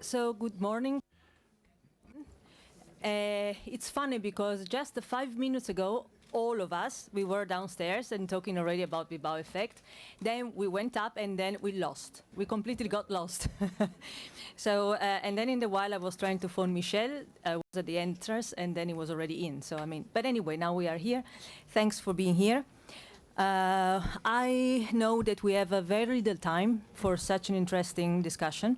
So good morning. It's funny because just 5 minutes ago, all of us, we were downstairs and talking already about Bilbao Effect. Then we went up and then we lost. We completely got lost. So, and then in the while I was trying to phone Michel. I was at the entrance and then he was already in. So, I mean, but anyway, now we are here. Thanks for being here. I know that we have a very little time for such an interesting discussion.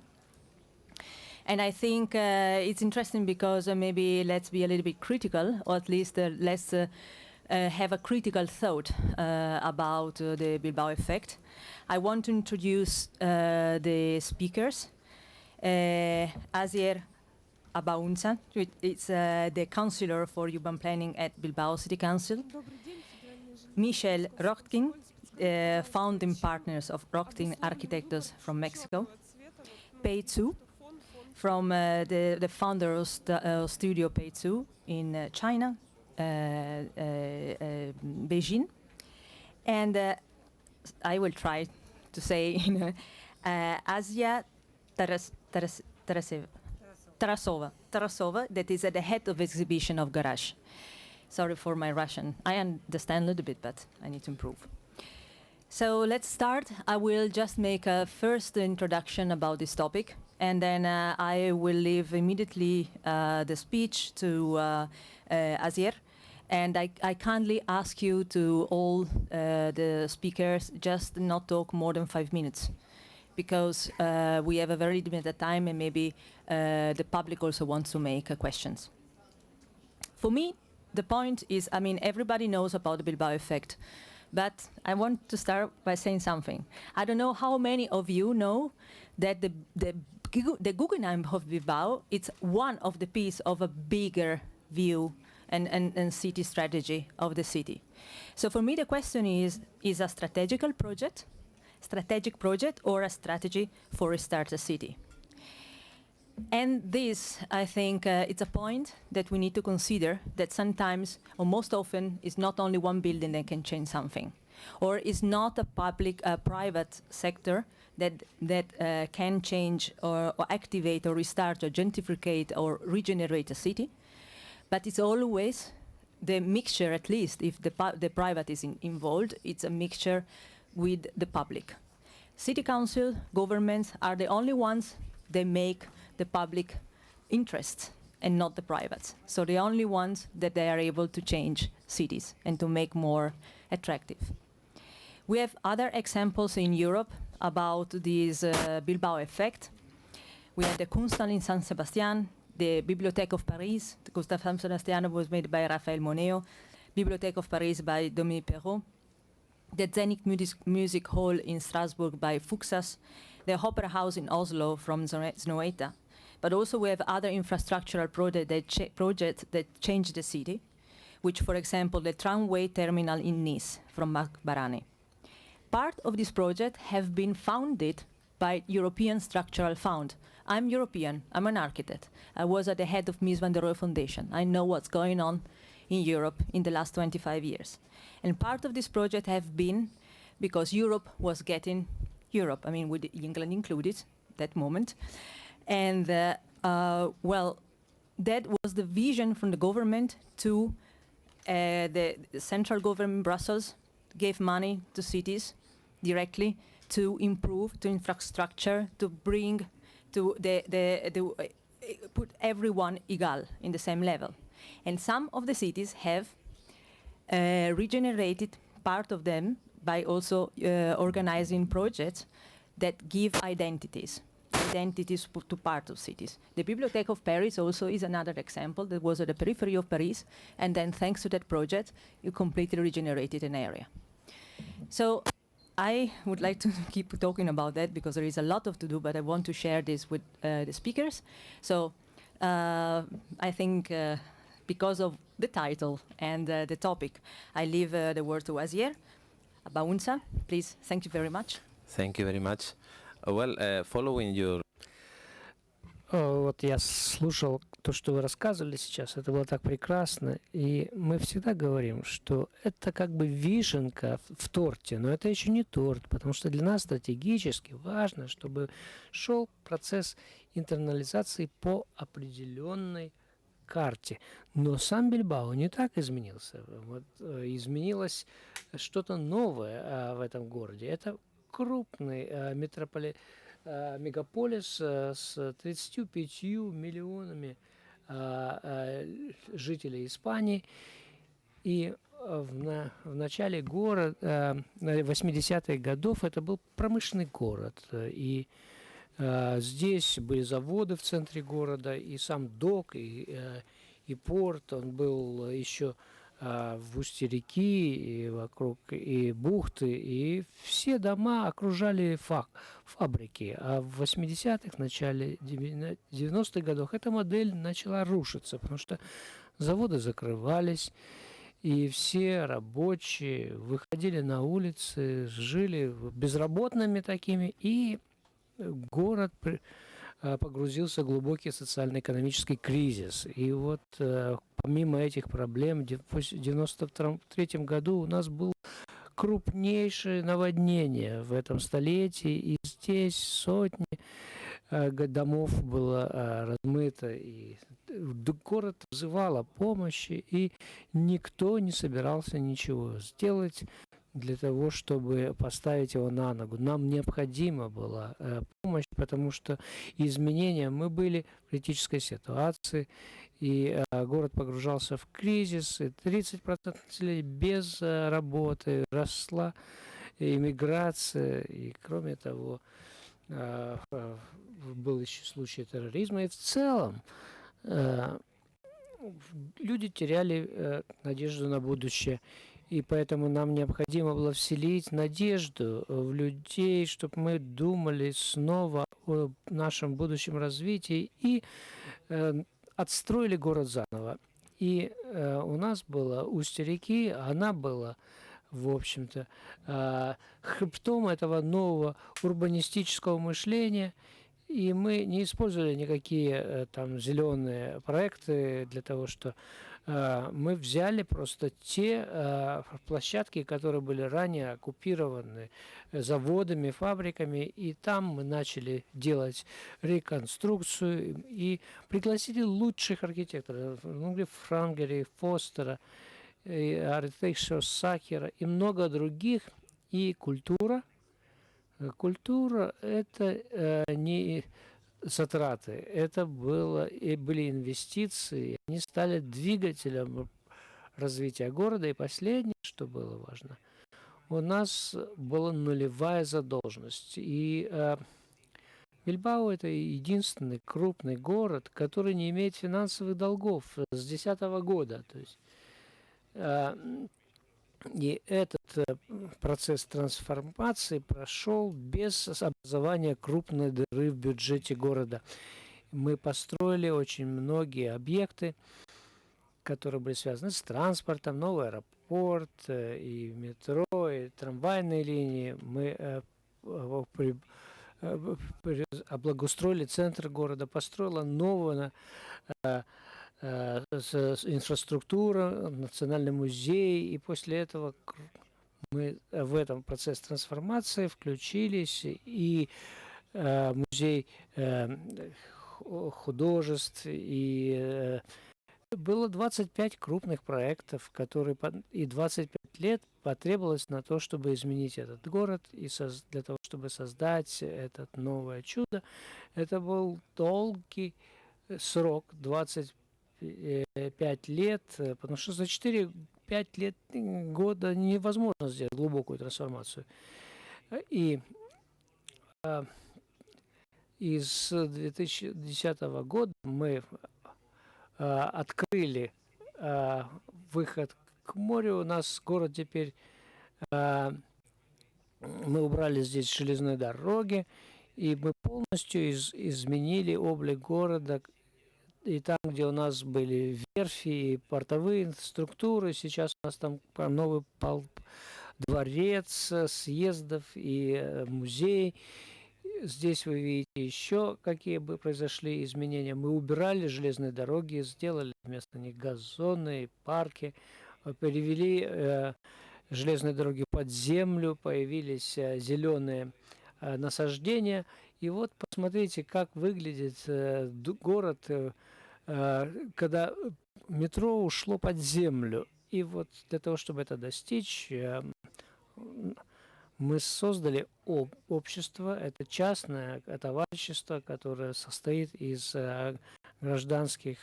And I think it's interesting because maybe let's be a little bit critical, or at least let's have a critical thought about the Bilbao Effect. I want to introduce the speakers. Asier Abaunza, it's the Councillor for Urban Planning at Bilbao City Council. Michel Rochtkin, founding partners of Rochtkin Architects from Mexico. Pei Zhu, from the founder of Studio Pei Zhu in China, Beijing. And I will try to say Asia Tarasova, that is at the head of exhibition of Garage. Sorry for my Russian. I understand a little bit, but I need to improve. So let's start. I will just make a first introduction about this topic, and then I will leave immediately the speech to Asier. And I kindly ask you to all the speakers just not talk more than 5 minutes, because we have a very limited time and maybe the public also wants to make questions. For me, the point is, I mean, everybody knows about the Bilbao Effect, but I want to start by saying something. I don't know how many of you know that the Guggenheim of Bilbao, it's one of the pieces of a bigger view and city strategy of the city. So for me, the question is a strategic project or a strategy for restart a city? And this, I think, it's a point that we need to consider, that sometimes, or most often, is not only one building that can change something, or is not a private sector that can change or activate or restart or gentrificate or regenerate a city, but it's always the mixture, at least if the private is involved, it's a mixture with the public. City council, governments are the only ones that make the public interest and not the private. So the only ones that they are able to change cities and to make more attractive. We have other examples in Europe about this Bilbao Effect. We have the Kunsthal in San Sebastian, the Bibliothèque of Paris. The Kunsthal San Sebastian was made by Raphael Moneo, Bibliothèque of Paris by Dominique Perrault, the Zenit Music Hall in Strasbourg by Fuxas, the Opera House in Oslo from Snoeta. But also we have other infrastructural projects that change the city, which, for example, the tramway terminal in Nice from Marc Barani. Part of this project have been funded by European Structural Fund. I'm European, I'm an architect. I was at the head of Mies van der Rohe Foundation. I know what's going on in Europe in the last 25 years. And part of this project have been because Europe was getting Europe, I mean, with England included, that moment. And, well, that was the vision from the government to the central government in Brussels gave money to cities directly to improve to infrastructure, to bring to put everyone equal in the same level. And some of the cities have regenerated part of them by also organizing projects that give identities to part of cities. The Bibliothèque of Paris also is another example that was at the periphery of Paris, and then thanks to that project, you completely regenerated an area. So I would like to keep talking about that because there is a lot to do, but I want to share this with the speakers. So I think because of the title and the topic, I leave the word to Asier Abaunza. Please, thank you very much. Thank you very much. Following your... Вот я слушал то, что вы рассказывали сейчас, это было так прекрасно, и мы всегда говорим, что это как бы вишенка в торте, но это еще не торт, потому что для нас стратегически важно, чтобы шел процесс интернализации по определенной карте. Но сам Бильбао не так изменился. Вот, изменилось что-то новое в этом городе. Это крупный мегаполис с 35 миллионами жителей Испании. И в начале года, 80-х годов, это был промышленный город. И здесь были заводы в центре города, и сам док, и порт. Он был еще в устье реки, и вокруг, и бухты, и все дома окружали фабрики. А в 80-х, начале 90-х годах эта модель начала рушиться, потому что заводы закрывались, и все рабочие выходили на улицы, жили безработными такими, и город погрузился в глубокий социально-экономический кризис. И вот помимо этих проблем, в 1993 году у нас было крупнейшее наводнение в этом столетии, и здесь сотни домов было размыто, и город взывал о помощи, и никто не собирался ничего сделать для того, чтобы поставить его на ногу. Нам необходима была помощь, потому что изменения, мы были в критической ситуации, и город погружался в кризис, и 30% населения без работы, росла иммиграция, и кроме того, был еще случай терроризма, и в целом люди теряли надежду на будущее. И поэтому нам необходимо было вселить надежду в людей, чтобы мы думали снова о нашем будущем развитии и отстроили город заново. И у нас было устье реки, она была, в общем-то, хребтом этого нового урбанистического мышления. И мы не использовали никакие там зеленые проекты для того, что мы взяли просто те площадки, которые были ранее оккупированы заводами, фабриками, и там мы начали делать реконструкцию и пригласили лучших архитекторов, Франгери, Фостера, Архитектор Сакера и много других, и культура. Культура – это не затраты, это были инвестиции, они стали двигателем развития города. И последнее, что было важно, у нас была нулевая задолженность. И Бильбао – это единственный крупный город, который не имеет финансовых долгов с 2010 года. То есть, и этот процесс трансформации прошел без образования крупной дыры в бюджете города. Мы построили очень многие объекты, которые были связаны с транспортом, новый аэропорт, и метро, и трамвайные линии. Мы облагоустроили центр города, построила новую инфраструктура, национальный музей, и после этого мы в этом процесс трансформации включились, и музей художеств, и было 25 крупных проектов, которые и 25 лет потребовалось на то, чтобы изменить этот город, и для того, чтобы создать это новое чудо. Это был долгий срок, 25 лет, потому что за 4-5 лет года невозможно сделать глубокую трансформацию. И из 2010 года мы открыли выход к морю. У нас город теперь, мы убрали здесь железные дороги, и мы полностью изменили облик города. И там, где у нас были верфи и портовые структуры, сейчас у нас там новый дворец съездов и музей. Здесь вы видите еще, какие бы произошли изменения. Мы убирали железные дороги, сделали вместо них газоны, парки, перевели железные дороги под землю, появились зеленые насаждения. И вот посмотрите, как выглядит город, когда метро ушло под землю. И вот для того, чтобы это достичь, мы создали общество, это частное товарищество, которое состоит из гражданских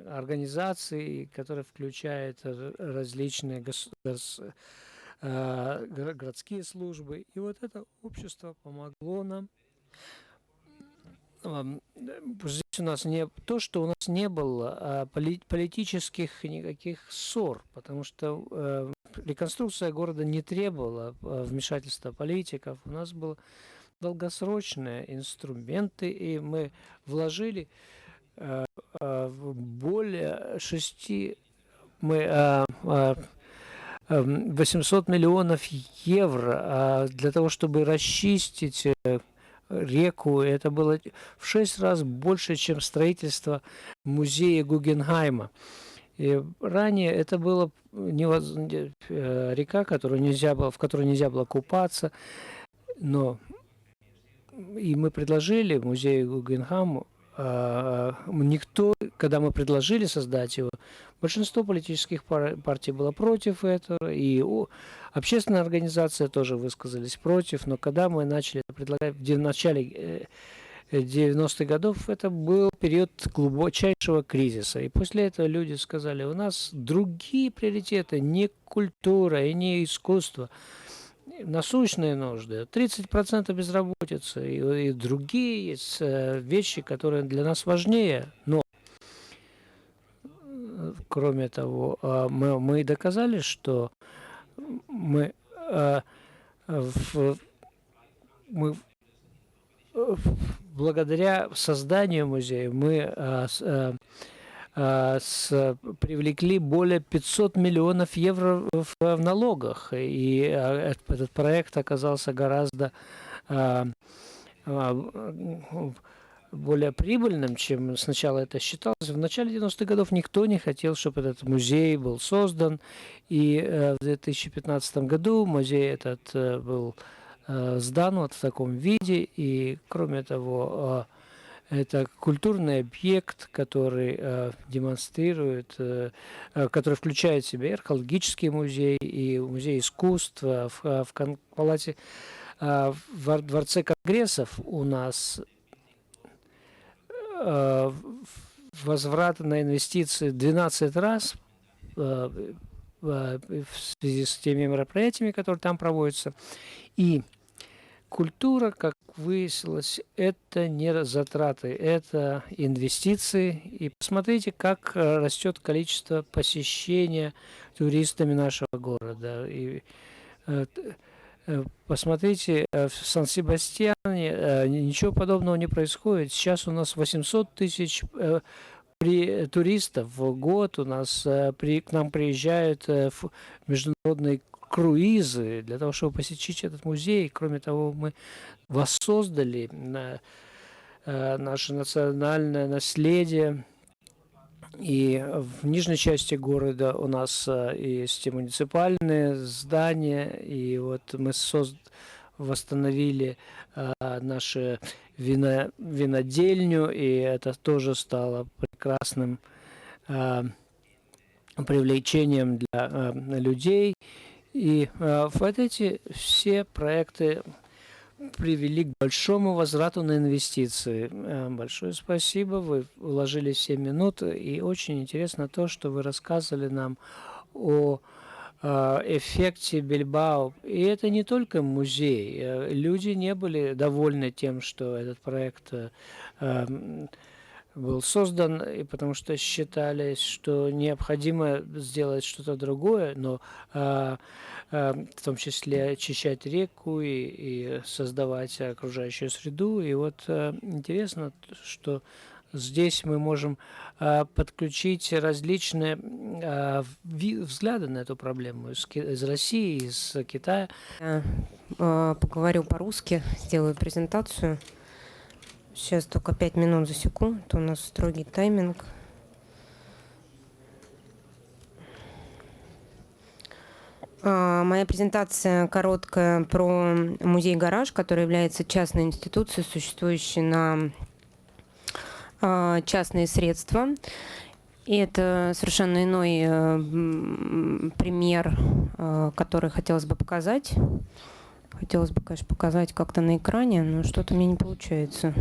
организаций, которое включает различные городские службы. И вот это общество помогло нам. Здесь у нас не то, что у нас не было политических никаких ссор, потому что реконструкция города не требовала вмешательства политиков. У нас были долгосрочные инструменты, и мы вложили более 800 миллионов евро для того, чтобы расчистить реку. Это было в 6 раз больше, чем строительство музея Гугенхайма. И ранее это была река, в которой нельзя было купаться, но и мы предложили музею Гугенхайму, когда мы предложили создать его, большинство политических партий было против этого, и общественная организация тоже высказались против, но когда мы начали предлагать в начале 90-х годов, это был период глубочайшего кризиса. И после этого люди сказали, у нас другие приоритеты, не культура и не искусство, насущные нужды, 30% безработицы и другие есть вещи, которые для нас важнее. Но, кроме того, мы доказали, что мы благодаря созданию музея мы привлекли более 500 миллионов евро в налогах, и этот проект оказался гораздо более прибыльным, чем сначала это считалось. В начале 90-х годов никто не хотел, чтобы этот музей был создан, и в 2015 году музей этот был сдан вот в таком виде, и кроме того, это культурный объект, который демонстрирует, который включает в себя археологический музей и музей искусства. В палате, в Дворце конгрессов у нас возврат на инвестиции 12 раз в связи с теми мероприятиями, которые там проводятся. И культура, как выяснилось, это не затраты, это инвестиции. И посмотрите, как растет количество посещения туристами нашего города. И посмотрите, в Сан-Себастьяне ничего подобного не происходит. Сейчас у нас 800 тысяч туристов в год. У нас к нам приезжают международные круизы для того, чтобы посетить этот музей. Кроме того, мы воссоздали наше национальное наследие. И в нижней части города у нас есть и муниципальные здания, и вот мы восстановили нашу винодельню, и это тоже стало прекрасным привлечением для людей. И вот эти все проекты привели к большому возврату на инвестиции. Большое спасибо, вы вложили 7 минут, и очень интересно то, что вы рассказывали нам о эффекте Бильбао. И это не только музей. Люди не были довольны тем, что этот проект был создан, и потому что считали, что необходимо сделать что-то другое, но в том числе очищать реку и создавать окружающую среду. И вот интересно, что здесь мы можем подключить различные взгляды на эту проблему из России, из Китая. Поговорю по-русски, сделаю презентацию. Сейчас только 5 минут засеку, это у нас строгий тайминг. Моя презентация короткая про музей-гараж, который является частной институцией, существующей на частные средства. И это совершенно иной пример, который хотелось бы показать. Хотелось бы, конечно, показать как-то на экране, но что-то мне не получается.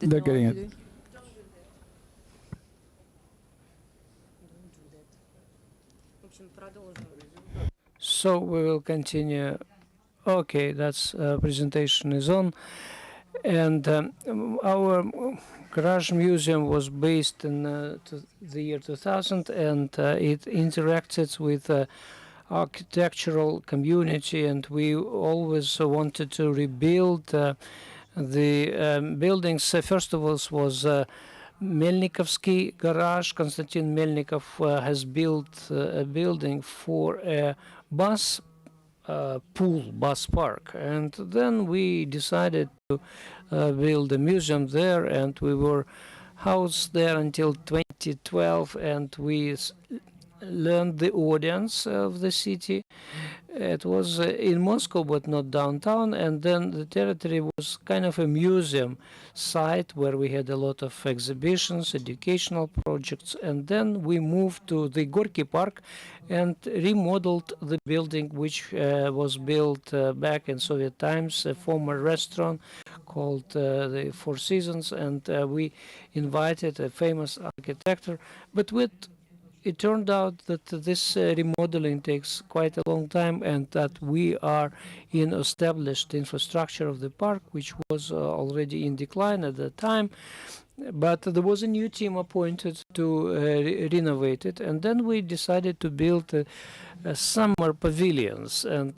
They're getting it. So we will continue. Okay, that's presentation is on. And our garage museum was based in the year 2000, and it interacted with the architectural community, and we always wanted to rebuild the buildings. First of all was Melnikovsky garage. Konstantin Melnikov has built a building for a bus bus park, and then we decided to build a museum there, and we were housed there until 2012, and we learned the audience of the city. It was in Moscow but not downtown, and then the territory was kind of a museum site where we had a lot of exhibitions, educational projects, and then we moved to the Gorky Park and remodeled the building, which was built back in Soviet times, a former restaurant called the Four Seasons, and we invited a famous architect, but with it turned out that this remodeling takes quite a long time, and that we are in established infrastructure of the park, which was already in decline at the time. But there was a new team appointed to renovate it, and then we decided to build summer pavilions, and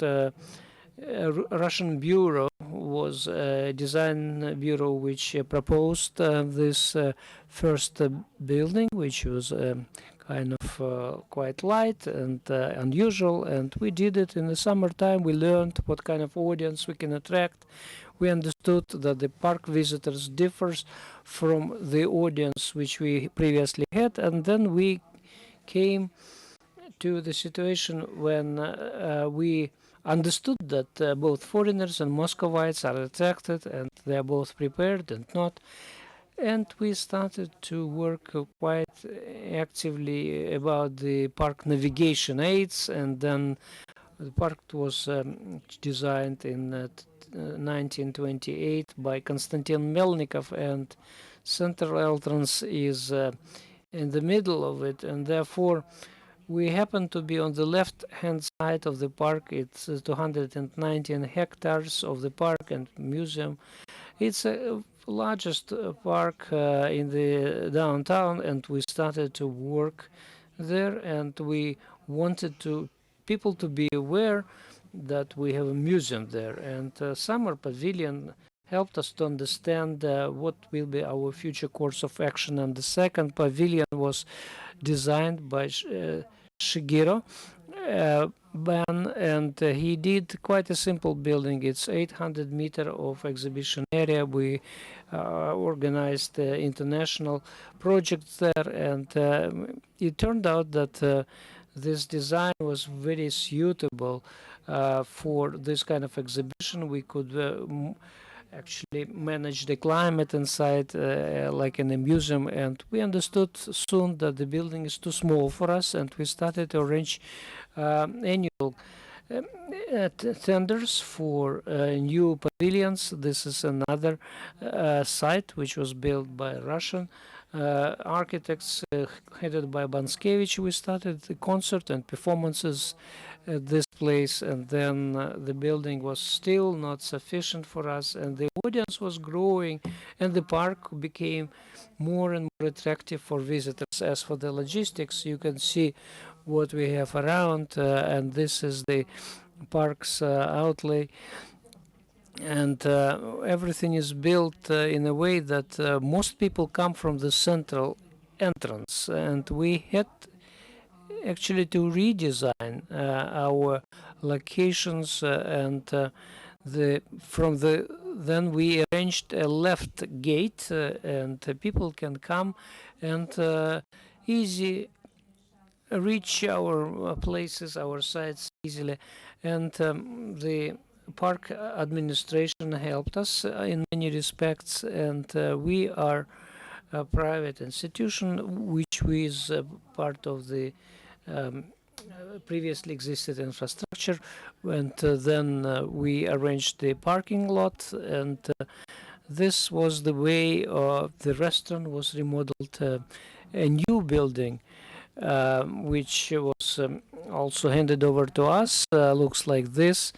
Russian bureau was a design bureau which proposed this first building, which was kind of quite light and unusual, and we did it in the summertime. We learned what kind of audience we can attract. We understood that the park visitors differs from the audience which we previously had, and then we came to the situation when we understood that both foreigners and Muscovites are attracted, and they are both prepared and not. And we started to work quite actively about the park navigation aids, and then the park was designed in 1928 by Konstantin Melnikov, and central entrance is in the middle of it, and therefore we happen to be on the left-hand side of the park. It's 219 hectares of the park and museum. It's a largest park in the downtown, and we started to work there, and we wanted people to be aware that we have a museum there, and summer pavilion helped us to understand what will be our future course of action. And the second pavilion was designed by Shigeru Ban, and he did quite a simple building. It's 800 meter of exhibition area. We organized international projects there, and it turned out that this design was very suitable for this kind of exhibition. We could actually manage the climate inside like in a museum, and we understood soon that the building is too small for us, and we started to arrange annual tenders for new pavilions. This is another site which was built by Russian architects headed by Banskevich. We started the concert and performances at this place, and then the building was still not sufficient for us, and the audience was growing, and the park became more and more attractive for visitors. As for the logistics, you can see what we have around, and this is the park's outlay, and everything is built in a way that most people come from the central entrance, and we had actually to redesign our locations then we arranged a left gate and people can come and easy reach our places, our sites easily, and the park administration helped us in many respects, and we are a private institution which is part of the previously existed infrastructure, and then we arranged the parking lot, and this was the way the restaurant was remodeled. A new building which was also handed over to us, looks like this,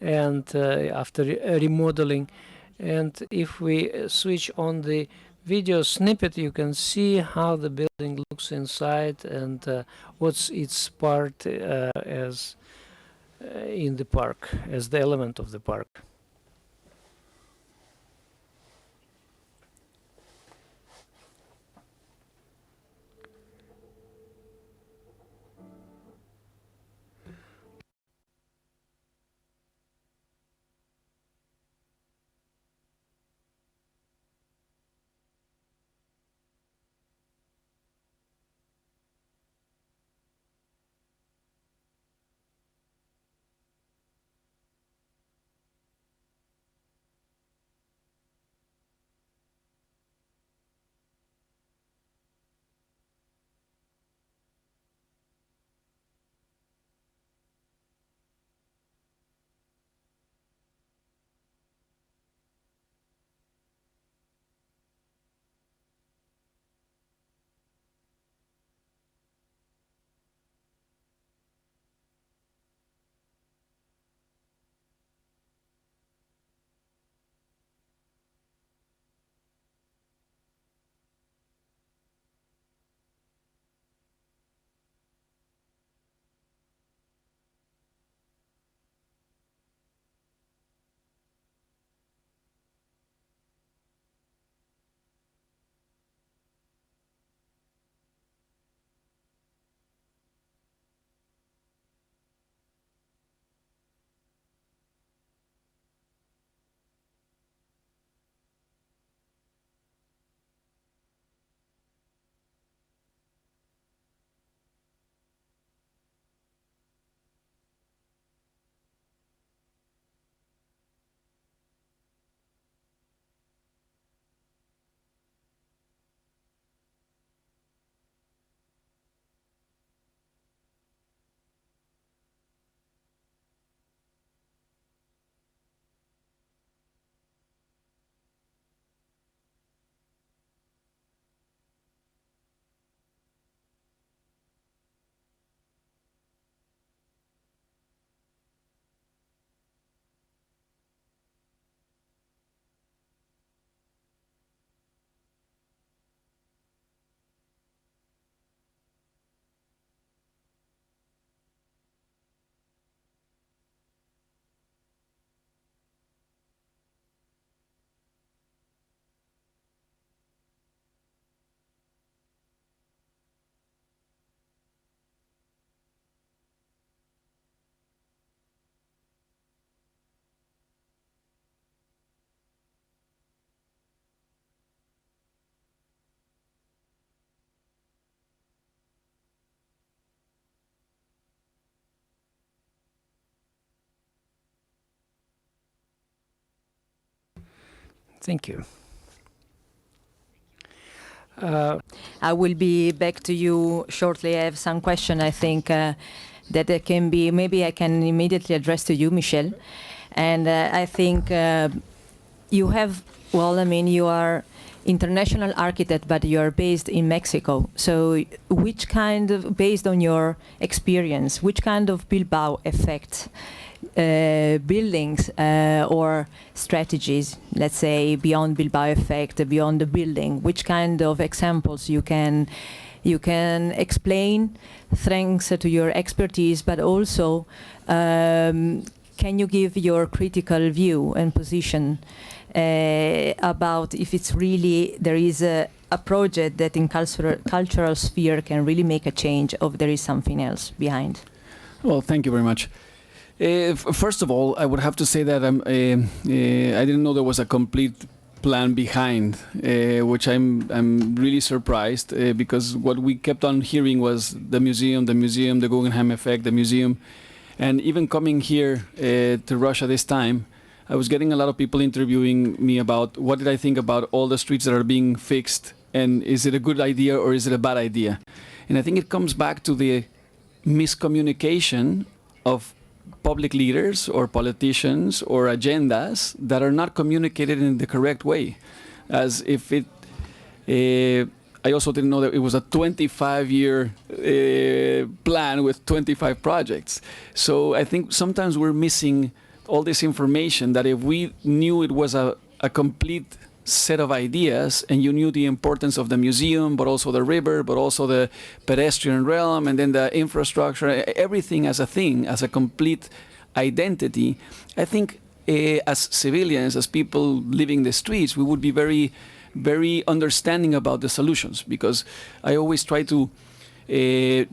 and after remodeling. And if we switch on the video snippet, you can see how the building looks inside and what's its part as in the park, as the element of the park. Thank you. I will be back to you shortly. I have some question, I think, that can be, maybe I can immediately address to you, Michel. And I think you have, well, I mean, you are international architect, but you are based in Mexico. So which kind of, based on your experience, which kind of Bilbao effect buildings or strategies, let's say beyond Bilbao effect, beyond the building, which kind of examples you can explain thanks to your expertise, but also can you give your critical view and position about if it's really there is a project that in cultural sphere can really make a change, or there is something else behind. Well, thank you very much. First of all, I would have to say that I didn't know there was a complete plan behind, which I'm really surprised, because what we kept on hearing was the museum, the Guggenheim Effect, the museum. And even coming here to Russia this time, I was getting a lot of people interviewing me about what did I think about all the streets that are being fixed, and is it a good idea or is it a bad idea? And I think it comes back to the miscommunication of public leaders or politicians or agendas that are not communicated in the correct way. As if it, I also didn't know that it was a 25-year plan with 25 projects. So I think sometimes we're missing all this information that if we knew it was a complete set of ideas, and you knew the importance of the museum, but also the river, but also the pedestrian realm, and then the infrastructure, everything as a thing, as a complete identity, I think as civilians, as people living the streets, we would be very, very understanding about the solutions, because I always try to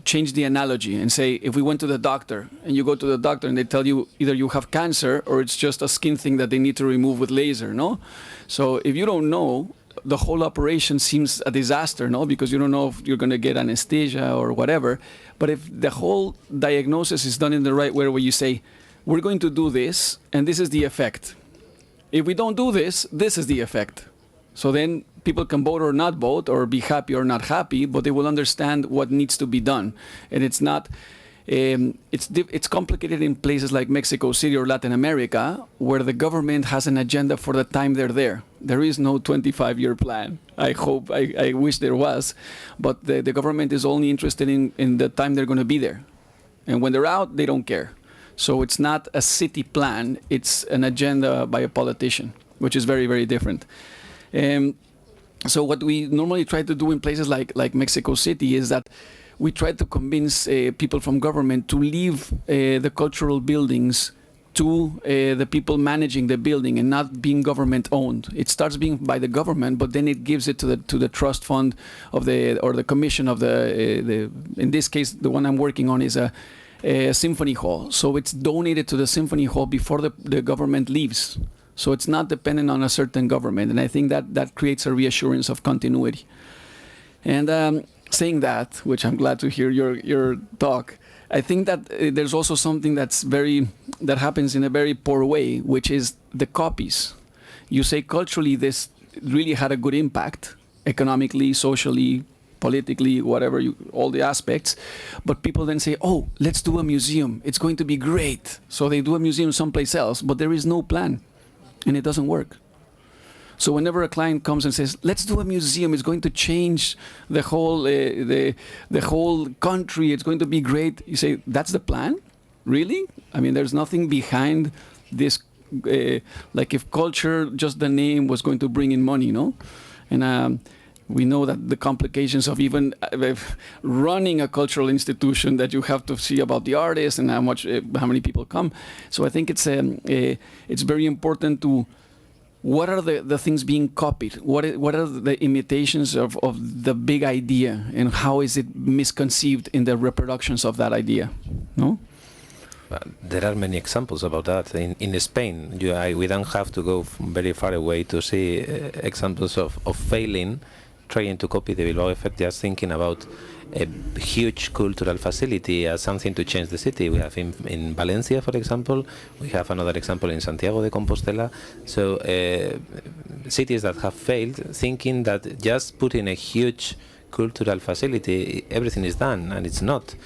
change the analogy and say, if we went to the doctor and you go to the doctor and they tell you either you have cancer or it's just a skin thing that they need to remove with laser, no? So if you don't know, the whole operation seems a disaster, no? Because you don't know if you're going to get anesthesia or whatever. But if the whole diagnosis is done in the right way, where you say, we're going to do this and this is the effect. If we don't do this, this is the effect. So then people can vote or not vote, or be happy or not happy, but they will understand what needs to be done. And it's not, it's complicated in places like Mexico City or Latin America, where the government has an agenda for the time they're there. There is no 25-year plan. I wish there was, but the government is only interested in the time they're going to be there. And when they're out, they don't care. So it's not a city plan, it's an agenda by a politician, which is very, very different. So what we normally try to do in places like Mexico City is that we try to convince people from government to leave the cultural buildings to the people managing the building and not being government owned. It starts being by the government, but then it gives it to the trust fund of the commission of the in this case, the one I'm working on is a symphony hall. So it's donated to the symphony hall before the government leaves. So it's not dependent on a certain government, and I think that creates a reassurance of continuity. And saying that, which I'm glad to hear your talk, I think that there's also something that happens in a very poor way, which is the copies. You say culturally this really had a good impact, economically, socially, politically, whatever, all the aspects, but people then say, oh, let's do a museum. It's going to be great. So they do a museum someplace else, but there is no plan. And it doesn't work. So whenever a client comes and says, let's do a museum, it's going to change the whole the whole country, it's going to be great, you say, that's the plan? Really? I mean, there's nothing behind this, like if culture, just the name, was going to bring in money, no? And we know that the complications of even running a cultural institution, that you have to see about the artists and how many people come. So I think it's very important to, what are the things being copied? What are the imitations of the big idea, and how is it misconceived in the reproductions of that idea? No? There are many examples about that. In Spain, we don't have to go very far away to see examples of failing, trying to copy the Bilbao Effect, just thinking about a huge cultural facility as something to change the city. We have in Valencia, for example. We have another example in Santiago de Compostela. So cities that have failed, thinking that just putting a huge cultural facility, everything is done, and it's not.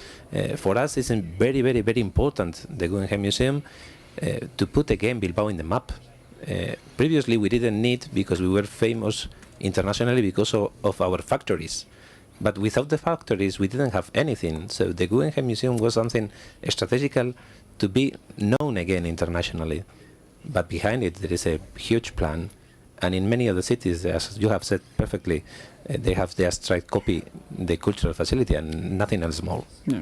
For us, it's very, very, very important, the Guggenheim Museum, to put again Bilbao in the map. Previously, we didn't need, because we were famous internationally because of our factories. But without the factories, we didn't have anything. So the Guggenheim Museum was something strategical to be known again internationally. But behind it, there is a huge plan. And in many other cities, as you have said perfectly, they have just tried to copy the cultural facility and nothing else more. Yeah.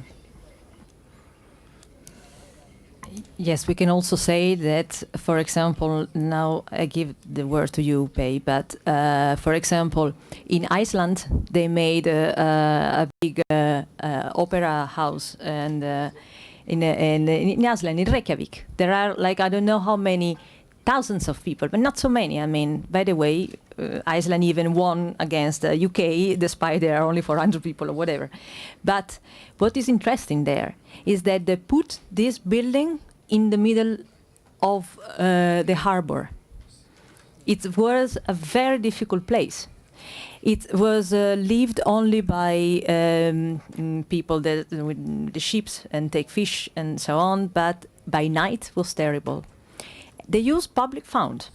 Yes, we can also say that, for example, now I give the word to you, Pei, but for example, in Iceland, they made a big opera house, and in Iceland, in Reykjavik, there are like, I don't know how many thousands of people, but not so many. I mean, by the way, Iceland even won against the UK, despite there are only 400 people or whatever. But what is interesting there is that they put this building in the middle of the harbor. It was a very difficult place. It was lived only by people that with the ships and take fish and so on, but by night was terrible. They used public fund.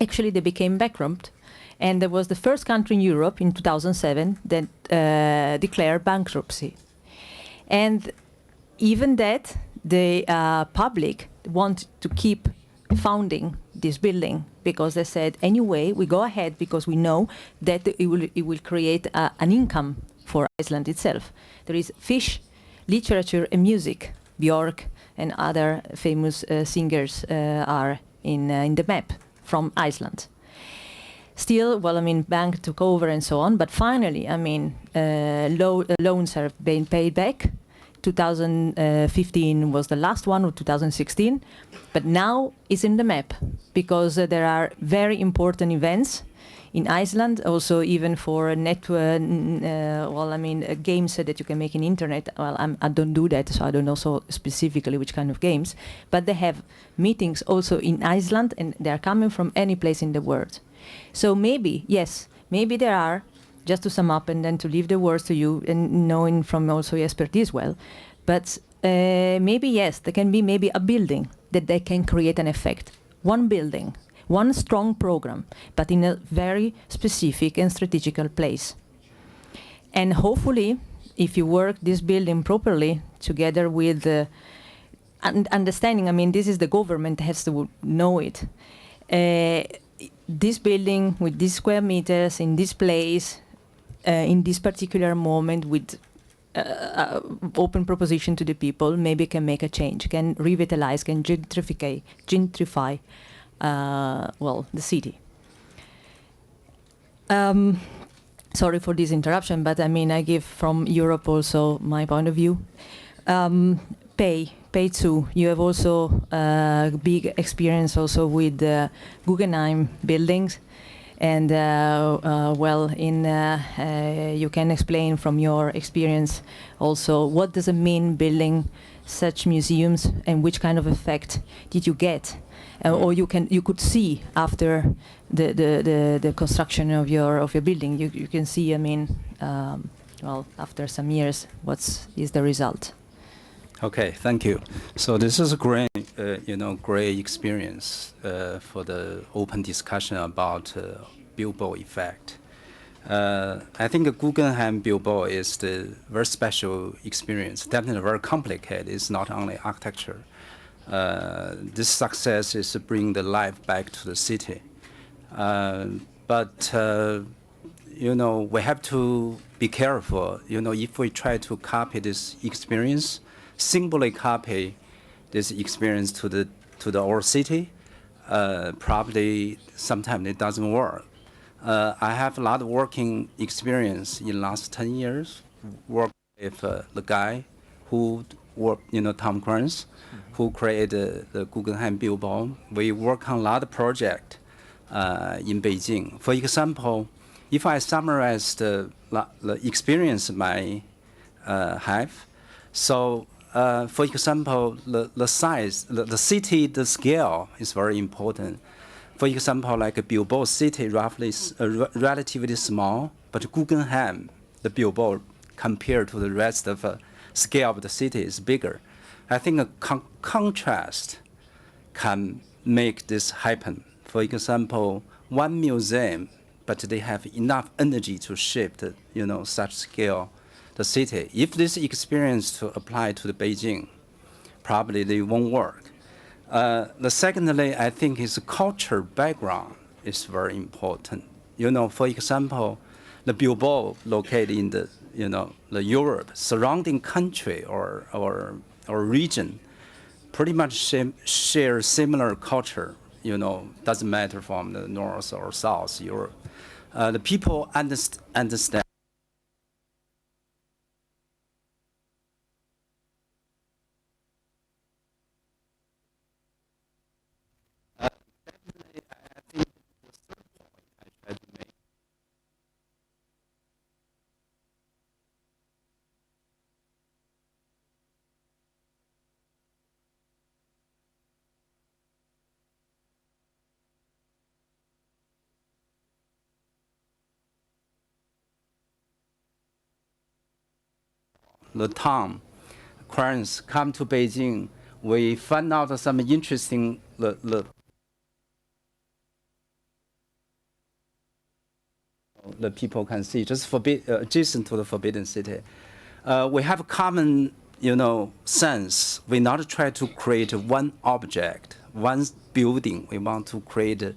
Actually, they became bankrupt, and there was the first country in Europe in 2007 that declared bankruptcy. And even that, the public want to keep founding this building because they said, anyway, we go ahead because we know that it will create an income for Iceland itself. There is fish, literature, and music. Björk and other famous singers are in the map from Iceland. Still, well, I mean, bank took over and so on, but finally, I mean, loans are being paid back. 2015 was the last one, or 2016, but now it's in the map because there are very important events in Iceland, also even for network, well, I mean, games that you can make in internet. Well, I don't do that, so I don't know so specifically which kind of games, but they have meetings also in Iceland, and they are coming from any place in the world. So maybe, yes, maybe there are, just to sum up and then to leave the words to you, and knowing from also expertise well, but maybe, yes, there can be maybe a building that they can create an effect. One building, one strong program, but in a very specific and strategical place. And hopefully, if you work this building properly, together with understanding, I mean, this is the government has to know it. This building with these square meters in this place, in this particular moment with open proposition to the people, maybe can make a change, can revitalize, can gentrify well, the city. Sorry for this interruption, but I mean, I give from Europe also my point of view. Pei too, you have also big experience also with Guggenheim buildings. And well, you can explain from your experience also what does it mean building such museums, and which kind of effect did you get, or you could see after the construction of your building. You can see, I mean, well, after some years, what is the result? Okay, thank you. So this is a great, great experience for the open discussion about Bilbao Effect. I think Guggenheim Bilbao is the very special experience, definitely very complicated. It's not only architecture. This success is to bring the life back to the city. But we have to be careful. If we try to copy this experience, simply copy this experience to the old city, probably sometimes it doesn't work. I have a lot of working experience in last 10 years. Work with the guy who worked, Tom Cruise, who created the Guggenheim Bilbao. We work on a lot of projects in Beijing. For example, if I summarize the experience I have, so for example, the size, the city, the scale is very important. For example, like Bilbao city, roughly relatively small, but Guggenheim, the Bilbao, compared to the rest of the scale of the city is bigger. I think a contrast can make this happen. For example, one museum, but they have enough energy to shift, such scale, the city. If this experience to apply to the Beijing, probably they won't work. Secondly, I think is culture background is very important. For example, the Bilbao located in the Europe surrounding country or region, pretty much share similar culture. You know, doesn't matter from the north or south. The people understand. Definitely, I think the third point I tried to make. The town, Koreans come to Beijing, we find out some interesting the people can see just adjacent to the Forbidden City. We have a common, sense. We not try to create one object, one building. We want to create,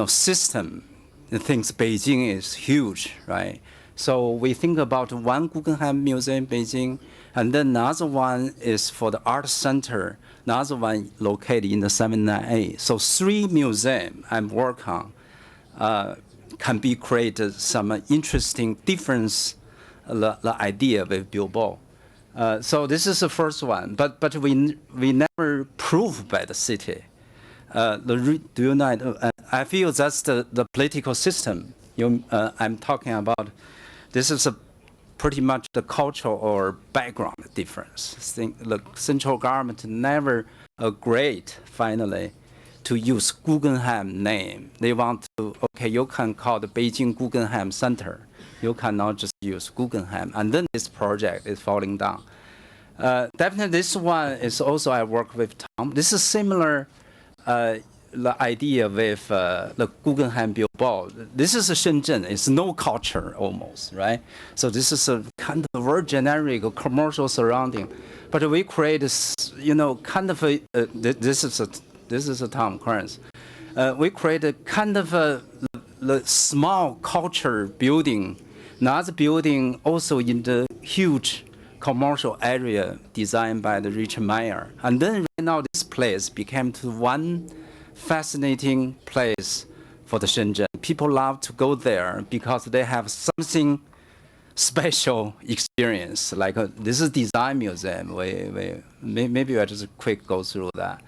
system. The things Beijing is huge, right? So we think about one Guggenheim Museum, Beijing, and then another one is for the art center, another one located in the 79A. So 3 museums I'm working on can be created some interesting difference, the idea with Bilbao. So this is the first one, but we never prove by the city. Do you know? I feel that's the political system I'm talking about. This is pretty much the cultural or background difference. The central government never agreed finally to use Guggenheim name. They want to, okay, you can call the Beijing Guggenheim Center. You cannot just use Guggenheim. And then this project is falling down. Definitely this one is also I work with Tom. This is similar the idea with the Guggenheim Bilbao. This is a Shenzhen. It's no culture almost, right? So this is a kind of very generic commercial surrounding. But we create this, kind of a, this is a Tom Cruise. We create a kind of a small culture building, another building also in the huge commercial area designed by the Richard Meyer. And then right now this place became to one fascinating place for the Shenzhen. People love to go there because they have something special experience. Like this is design museum. Maybe I just quick go through that.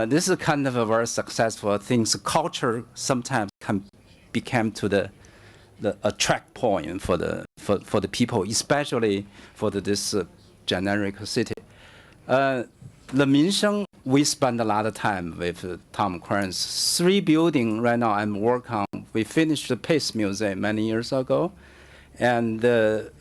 This is kind of a very successful things. Culture sometimes can become to the attract point for the people, especially for this generic city. The Minsheng, we spend a lot of time with Tom Cruise. 3 buildings right now I'm working on. We finished the Pace Museum many years ago, and the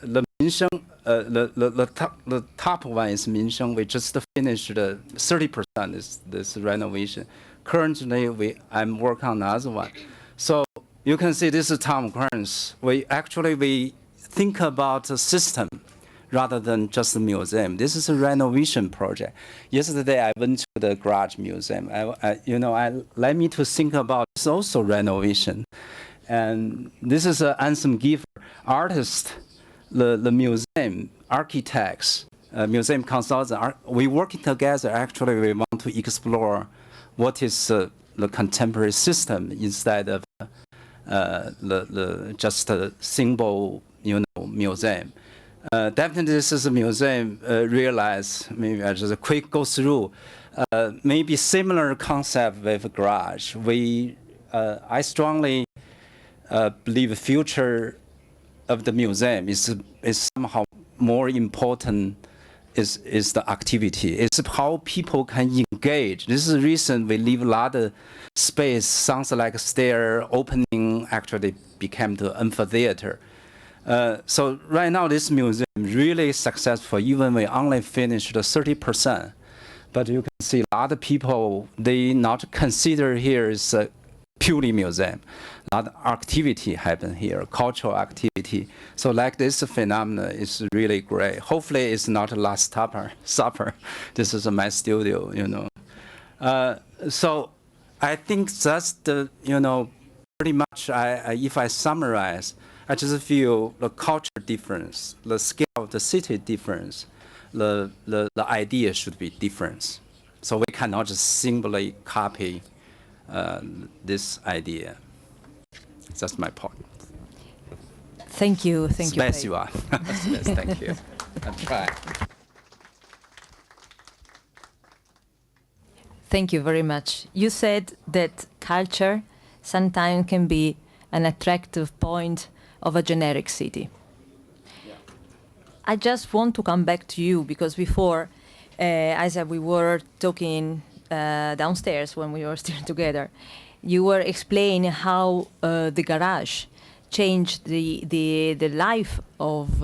Minsheng, the top one is Minsheng. We just finished 30% is this renovation. Currently, I'm working on another one. So you can see this is Tom Cruise. We think about a system rather than just a museum. This is a renovation project. Yesterday, I went to the Garage Museum. Let me to think about it's also renovation. And this is an Ansem Giver, artist, the museum, architects, museum consultants. We working together. Actually, we want to explore what is the contemporary system instead of just a simple, museum. Definitely, this is a museum. Realize maybe I just a quick go through. Maybe similar concept with Garage. I strongly believe the future of the museum is somehow more important. Is the activity. It's how people can engage. This is the reason we leave a lot of space. Sounds like a stair opening actually became the amphitheater. So right now this museum really successful. Even we only finished 30%, but you can see a lot of people they not consider here is a purely museum. A lot of activity happen here, cultural activity. So like this phenomenon is really great. Hopefully it's not a last supper. This is my studio, So I think that's the, pretty much if I summarize, I just feel the culture difference, the scale of the city difference, the idea should be different. So we cannot just simply copy this idea. That's my point. Thank you. Thank you. Bless Pei. you are. Yes, thank you. I'm trying. Thank you very much. You said that culture sometimes can be an attractive point of a generic city. Yeah. I just want to come back to you because before, as we were talking downstairs when we were still together, you were explaining how the garage changed the life of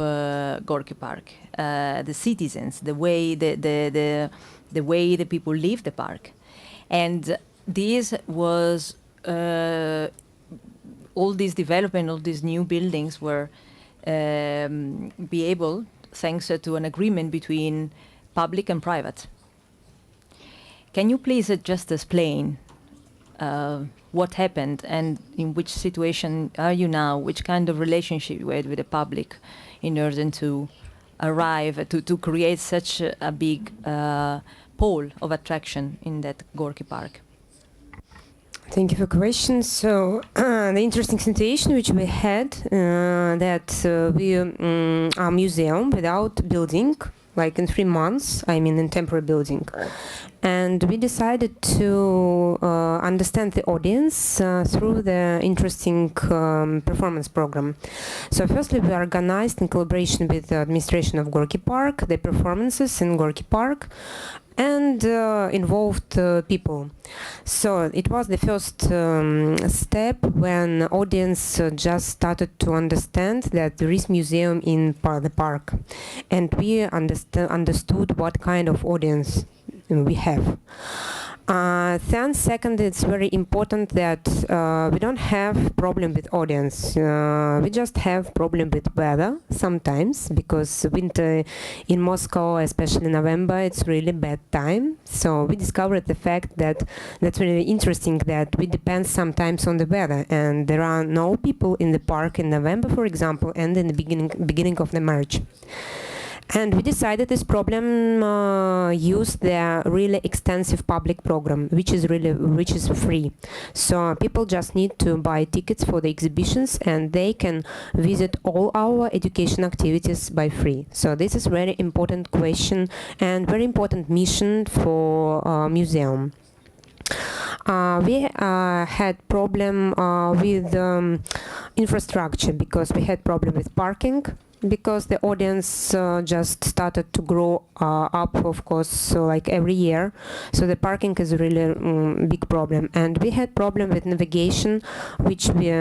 Gorky Park, the citizens, the way the way the people live the park, and this was all this development, all these new buildings were be able, thanks to an agreement between public and private. Can you please just explain what happened and in which situation are you now? Which kind of relationship you had with the public in order to arrive to create such a big pole of attraction in that Gorky Park? Thank you for the question. So the interesting situation which we had that we are museum without building, like in 3 months, I mean in temporary building. And we decided to understand the audience through the interesting performance program. So firstly, we organized in collaboration with the administration of Gorky Park, the performances in Gorky Park, and involved people. So it was the first step when audience just started to understand that there is museum in the park, and we understood what kind of audience we have. Then second, it's very important that we don't have problem with audience. We just have problem with weather sometimes, because winter in Moscow, especially November, it's really bad time. So we discovered the fact that that's really interesting, that we depend sometimes on the weather, and there are no people in the park in November, for example, and in the beginning of the March. And we decided this problem use the really extensive public program, which is free. So people just need to buy tickets for the exhibitions, and they can visit all our education activities by free. So this is very important question and very important mission for museum. We had problem with infrastructure, because we had problem with parking, because the audience just started to grow up, of course, so like every year. So the parking is a really big problem. And we had problem with navigation, which we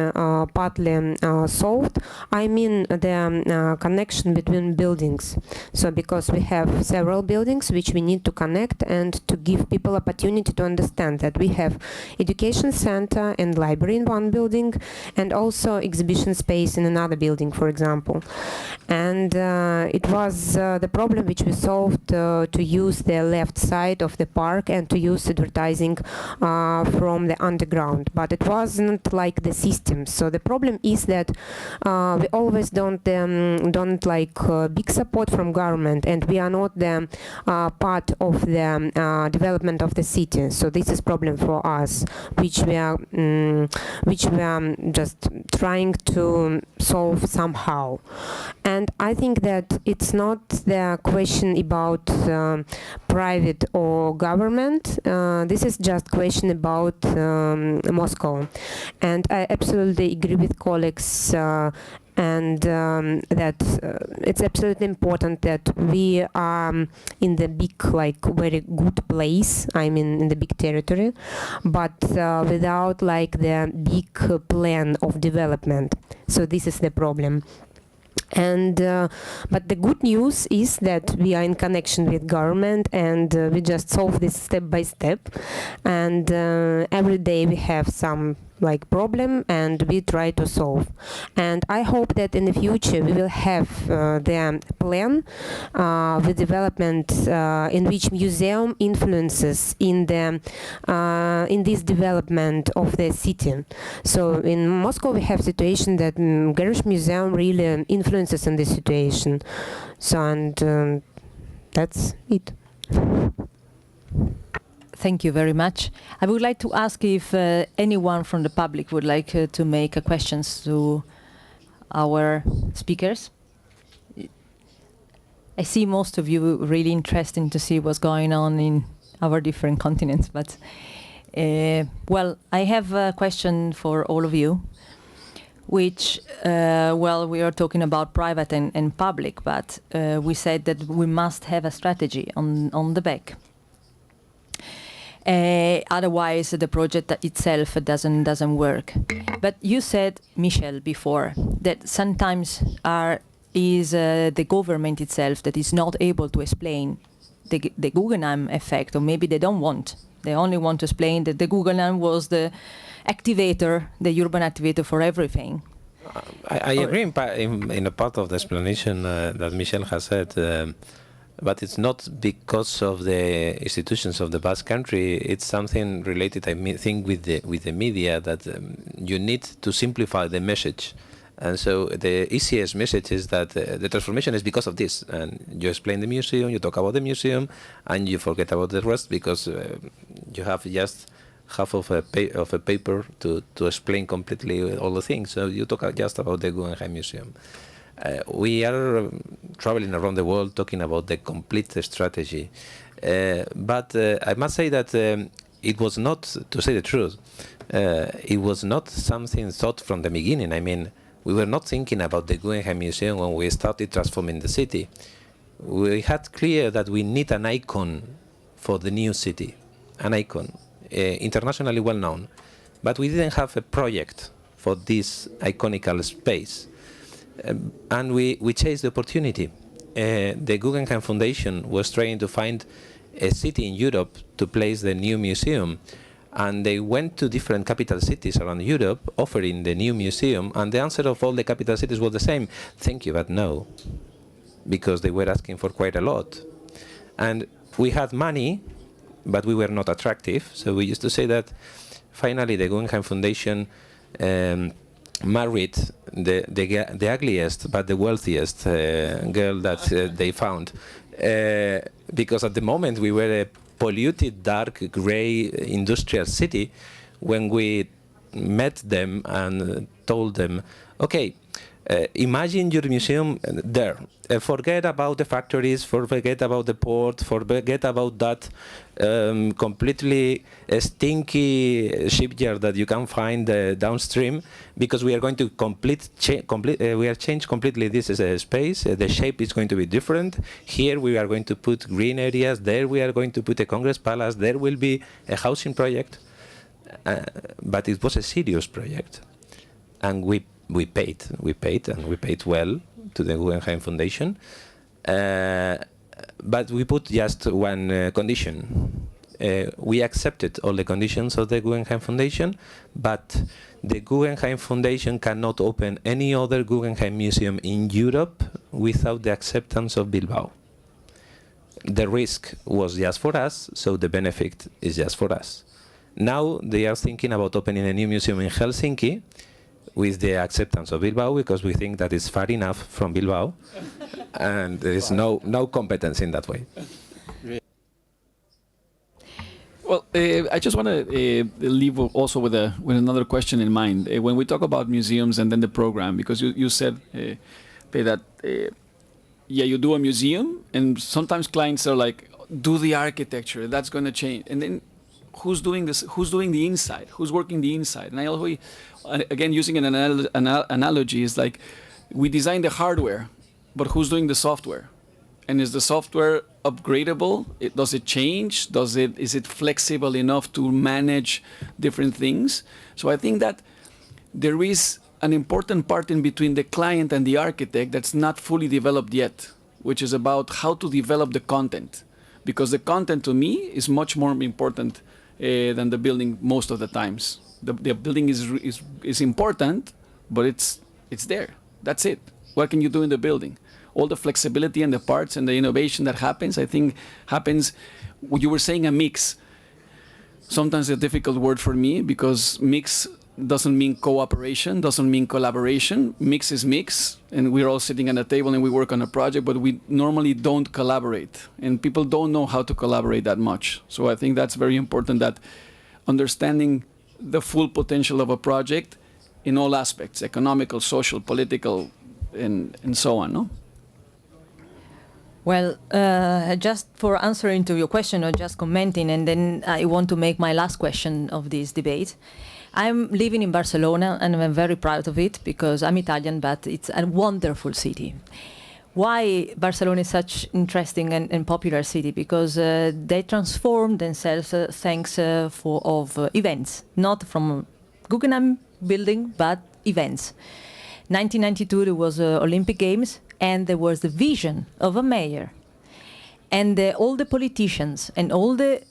partly solved. I mean the connection between buildings. So because we have several buildings which we need to connect, and to give people opportunity to understand that we have education center and library in one building, and also exhibition space in another building, for example. And it was the problem which we solved to use the left side of the park and to use advertising from the underground. But it wasn't like the system. So the problem is that we always don't like big support from government, and we are not the part of the development of the city. So this is problem for us, which we are just trying to solve somehow. And I think that it's not the question about private or government. This is just question about Moscow. And I absolutely agree with colleagues and that it's absolutely important that we are in the big, like very good place, I mean in the big territory, but without like the big plan of development. So this is the problem. And but the good news is that we are in connection with government, and we just solve this step by step, and every day we have some like problem, and we try to solve. And I hope that in the future we will have the plan with development in which museum influences in the in this development of the city. So in Moscow we have situation that Garage Museum really influences in this situation. So and That's it. Thank you very much. I would like to ask if anyone from the public would like to make questions to our speakers. I see most of you really interested to see what's going on in our different continents, but well, I have a question for all of you, which, well, we are talking about private and public, but we said that we must have a strategy on the back. Otherwise, the project itself doesn't work. But you said, Michel, before that sometimes is the government itself that is not able to explain the Guggenheim effect, or maybe they don't want. They only want to explain that the Guggenheim was the activator, the urban activator for everything. I agree in a part of the explanation that Michel has said. But it's not because of the institutions of the Basque Country. It's something related, I think, with the media, that you need to simplify the message. And so the easiest message is that the transformation is because of this. And you explain the museum, you talk about the museum, and you forget about the rest because you have just half of a paper to explain completely all the things. So you talk just about the Guggenheim Museum. We are traveling around the world talking about the complete strategy. But I must say that it was not, to say the truth, it was not something thought from the beginning. I mean, we were not thinking about the Guggenheim Museum when we started transforming the city. We had clear that we need an icon for the new city, an icon, internationally well known. But we didn't have a project for this iconical space. And we chased the opportunity. The Guggenheim Foundation was trying to find a city in Europe to place the new museum. And they went to different capital cities around Europe offering the new museum. And the answer of all the capital cities was the same. Thank you, but no. Because they were asking for quite a lot. And we had money, but we were not attractive. So we used to say that finally the Guggenheim Foundation married the ugliest but the wealthiest girl that they found, because at the moment we were a polluted, dark, gray industrial city. When we met them and told them, okay, imagine your museum there. Forget about the factories, forget about the port, forget about that completely stinky shipyard that you can find downstream, because we are going to change completely this space. The shape is going to be different. Here we are going to put green areas. There we are going to put a Congress Palace. There will be a housing project. But it was a serious project, and we paid well to the Guggenheim Foundation, but we put just one condition. We accepted all the conditions of the Guggenheim Foundation, but the Guggenheim Foundation cannot open any other Guggenheim museum in Europe without the acceptance of Bilbao. The risk was just for us, so the benefit is just for us. Now they are thinking about opening a new museum in Helsinki, with the acceptance of Bilbao, because we think that it's far enough from Bilbao, and there is no competence in that way. Well, I just want to leave also with another question in mind. When we talk about museums and then the program, because you said that yeah, you do a museum, and sometimes clients are like, do the architecture, that's going to change, and then who's doing this? Who's doing the inside? Who's working the inside? And I always, again, using an analogy, is like we design the hardware, but who's doing the software? And is the software upgradable? Does it change? Is it flexible enough to manage different things? So I think that there is an important part in between the client and the architect that's not fully developed yet, which is about how to develop the content. Because the content to me is much more important than the building most of the times. The building is important, but it's there. That's it. What can you do in the building? All the flexibility and the parts and the innovation that happens, I think happens. You were saying a mix. Sometimes a difficult word for me, because mix doesn't mean cooperation, doesn't mean collaboration. Mix is mix, and we're all sitting at a table and we work on a project, but we normally don't collaborate, and people don't know how to collaborate that much. So I think that's very important, that understanding the full potential of a project in all aspects, economical, social, political, and so on, no? Well, just for answering to your question or just commenting, and then I want to make my last question of this debate. I'm living in Barcelona, and I'm very proud of it because I'm Italian, but it's a wonderful city. Why Barcelona is such interesting and popular city? Because they transformed themselves thanks of events, not from Guggenheim building, but events. 1992 there was Olympic Games, and there was the vision of a mayor, and all the politicians and all the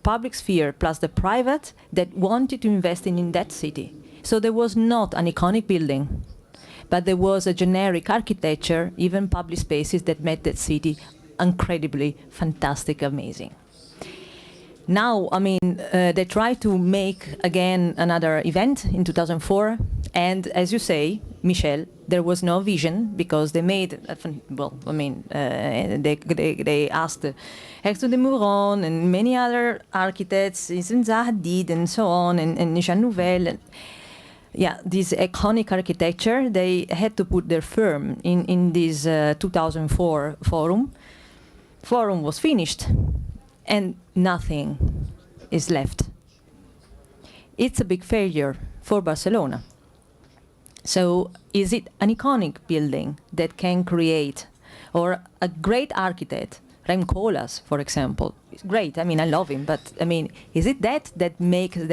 public sphere plus the private that wanted to invest in that city. So there was not an iconic building, but there was a generic architecture, even public spaces that made that city incredibly fantastic, amazing. Now, I mean, they tried to make again another event in 2004, and as you say, Michel, there was no vision because they made, they asked Hector de Meuron and many other architects, Zaha Hadid and so on, and Jean Nouvel. Yeah, this iconic architecture, they had to put their firm in this 2004 forum. Forum was finished, and nothing is left. It's a big failure for Barcelona. So is it an iconic building that can create, or a great architect, Rem Koolhaas, for example, is great. I mean, I love him, but I mean, is it that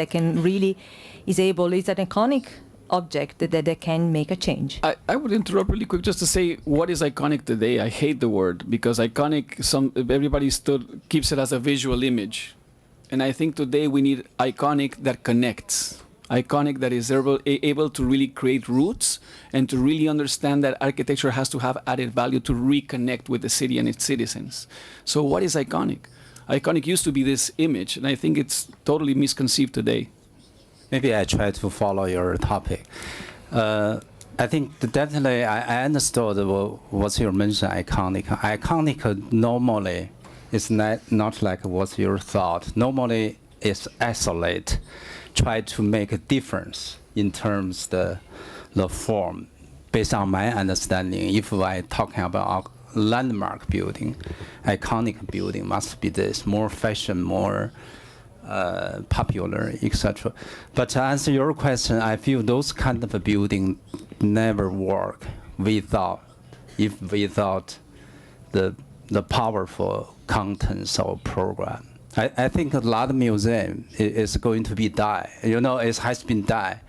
can really, is an iconic object that can make a change? I would interrupt really quick just to say, what is iconic today? I hate the word, because iconic, everybody keeps it as a visual image. And I think today we need iconic that connects. Iconic that is able to really create roots and to really understand that architecture has to have added value to reconnect with the city and its citizens. So what is iconic? Iconic used to be this image, and I think it's totally misconceived today. Maybe I try to follow your topic. I think definitely I understood what you mentioned, iconic. Iconic normally is not like what you thought. Normally it's isolate, try to make a difference in terms of the form. Based on my understanding, if I talking about a landmark building, iconic building must be this, more fashion, more popular, etc. But to answer your question, I feel those kind of a building never work without the powerful contents of program. I think a lot of museum is going to be die. You know, it has been die,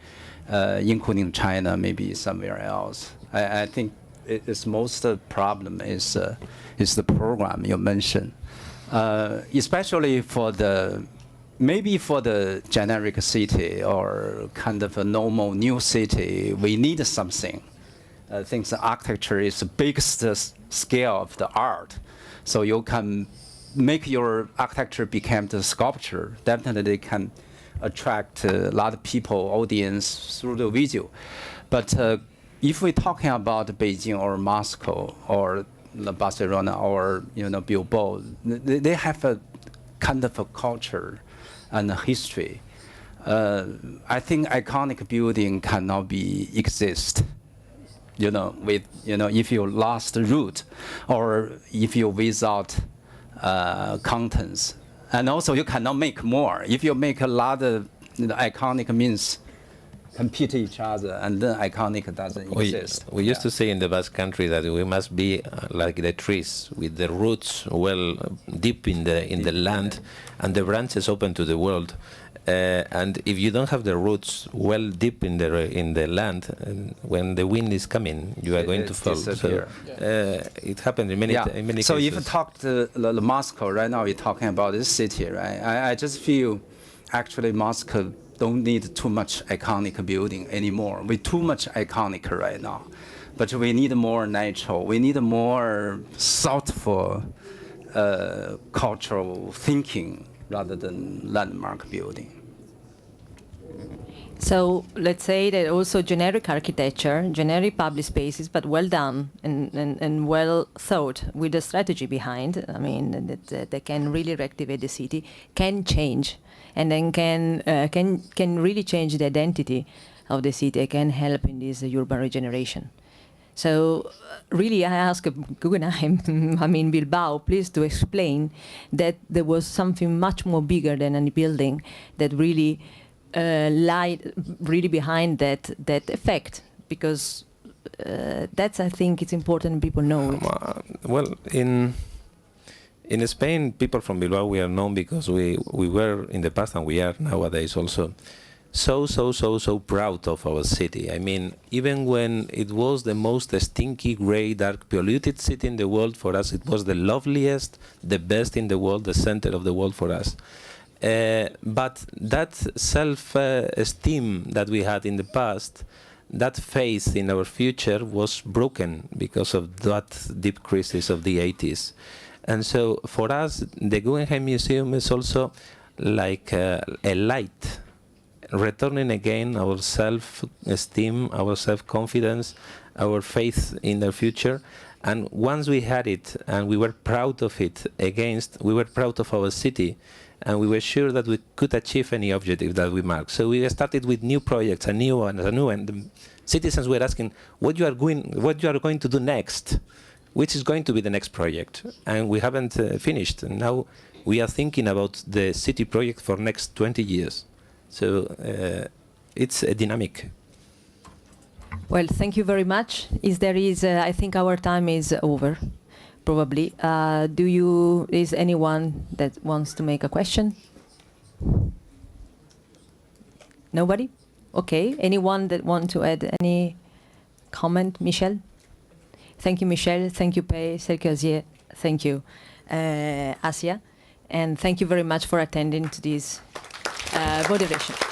including China, maybe somewhere else. I think it's most problem is the program you mentioned, especially for the generic city or kind of a normal new city. We need something. I think the architecture is the biggest scale of the art, so you can make your architecture become the sculpture. Definitely can attract a lot of people, audience through the video. But if we're talking about Beijing or Moscow or Barcelona or Bilbao, they have a kind of a culture and a history. I think iconic building cannot exist. If you lost the root, or if you without contents, and also you cannot make more. If you make a lot of iconic means compete each other, and then iconic doesn't exist. We used to say in the Basque Country that we must be like the trees, with the roots well deep in the land, and the branches open to the world. And if you don't have the roots well deep in the land, when the wind is coming, you are going to fall. So, it happened in many cases. So if you talk to Moscow right now, we're talking about this city, right? I just feel actually Moscow don't need too much iconic building anymore. We're too much iconic right now, but we need more natural. We need more thoughtful cultural thinking rather than landmark building. So let's say that also generic architecture, generic public spaces, but well done and well thought with a strategy behind. I mean, that can really reactivate the city, can change, and then can really change the identity of the city, can help in this urban regeneration. So really, I ask Guggenheim, I mean Bilbao, please to explain that there was something much more bigger than any building that really lied really behind that effect, because that's, I think it's important people know it. Well, in Spain, people from Bilbao, we are known because we were in the past, and we are nowadays also so proud of our city. I mean, even when it was the most stinky, gray, dark, polluted city in the world, for us it was the loveliest, the best in the world, the center of the world for us. But that self-esteem that we had in the past, that faith in our future was broken because of that deep crisis of the 80s. And so for us, the Guggenheim Museum is also like a light, returning again our self-esteem, our self-confidence, our faith in the future. And once we had it, and we were proud of it, we were proud of our city, and we were sure that we could achieve any objective that we marked. So we started with new projects, a new one, and the citizens were asking, what you are going to do next? Which is going to be the next project? And we haven't finished. And now we are thinking about the city project for next 20 years. So it's a dynamic. Well, thank you very much. I think our time is over, probably. Is anyone that wants to make a question? Nobody? Okay. Anyone that wants to add any comment? Michel? Thank you, Michel. Thank you, Pei, Serge. Thank you, Asia. And thank you very much for attending to this moderation.